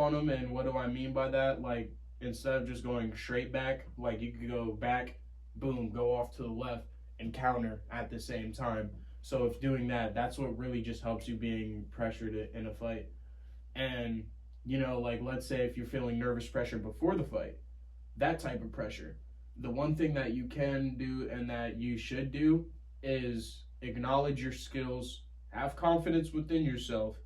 on them. And what do I mean by that? Like, instead of just going straight back, like you could go back, boom, go off to the left and counter at the same time. So if doing that, that's what really just helps you being pressured in a fight. And, you know, like let's say if you're feeling nervous pressure before the fight, that type of pressure, the one thing that you can do and that you should do is acknowledge your skills, have confidence within yourself,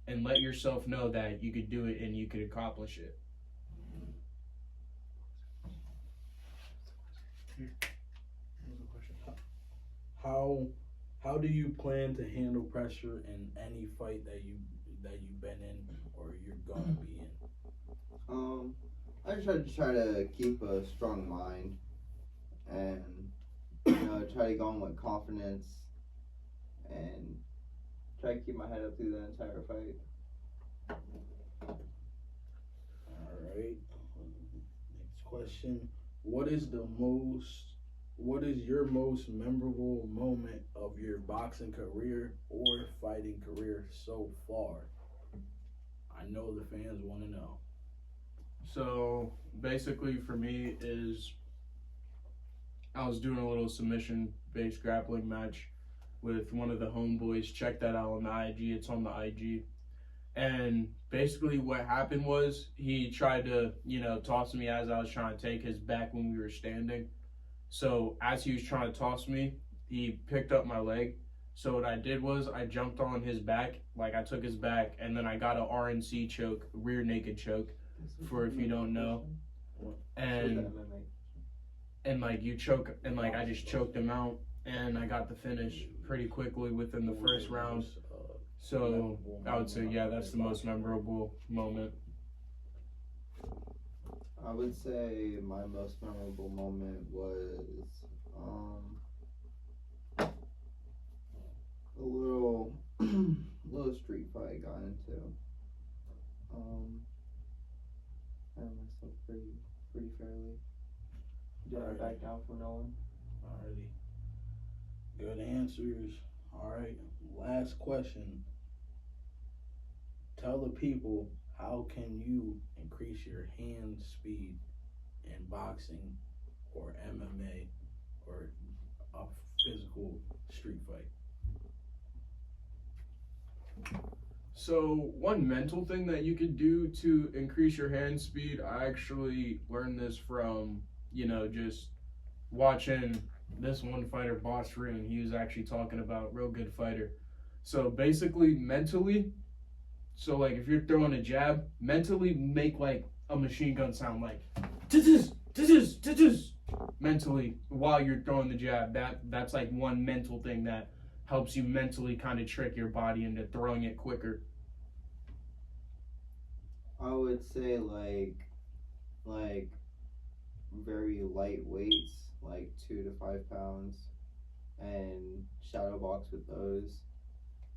and let yourself know that you could do it and you could accomplish it. Here's a question. How do you plan to handle pressure in any fight that you've been in or you're gonna be in? I try to keep a strong mind and try to go in with confidence and try to keep my head up through the entire fight. All right. Next question. What is your most memorable moment of your boxing career or fighting career so far? I know the fans want to know. So basically for me is I was doing a little submission based grappling match with one of the homeboys. Check that out on the IG. It's on the IG. And basically what happened was he tried to, toss me as I was trying to take his back when we were standing. So as he was trying to toss me, he picked up my leg. So what I did was I jumped on his back, like I took his back, and then I got a RNC choke, rear naked choke, for if you don't know. And like you choke, and like I just choked him out, and I got the finish pretty quickly within the first round. So I would say, yeah, that's the most memorable moment. I would say my most memorable moment was a little street fight I got into. I had myself pretty fairly. Did I back down from no one? Alrighty. Good answers. Alright. Last question. Tell the people, how can you increase your hand speed in boxing or MMA or a physical street fight? So one mental thing that you could do to increase your hand speed, I actually learned this from, just watching this one fighter, Boss Rune. He was actually talking about real good fighter. So basically mentally, so like if you're throwing a jab, mentally make like a machine gun sound, like mentally while you're throwing the jab. That's like one mental thing that helps you mentally kind of trick your body into throwing it quicker. I would say like very light weights, like 2 to 5 pounds, and shadow box with those.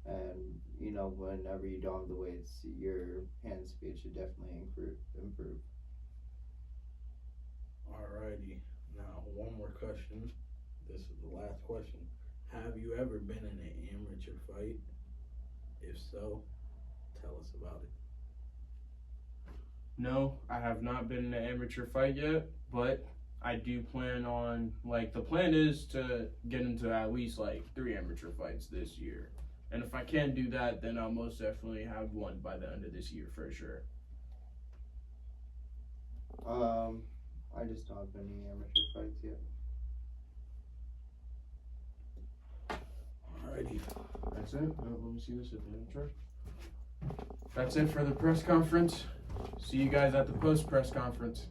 And whenever you don't have the weights, your hand speed should definitely improve. Alrighty. Now one more question. This is the last question. Have you ever been in an amateur fight? If so, tell us about it. No, I have not been in an amateur fight yet, but I do plan on, the plan is to get into at least 3 amateur fights this year. And if I can do that, then I'll most definitely have one by the end of this year for sure. I just don't have any amateur fights yet. Alrighty. That's it. Let me see this at the intro. That's it for the press conference. See you guys at the post press conference.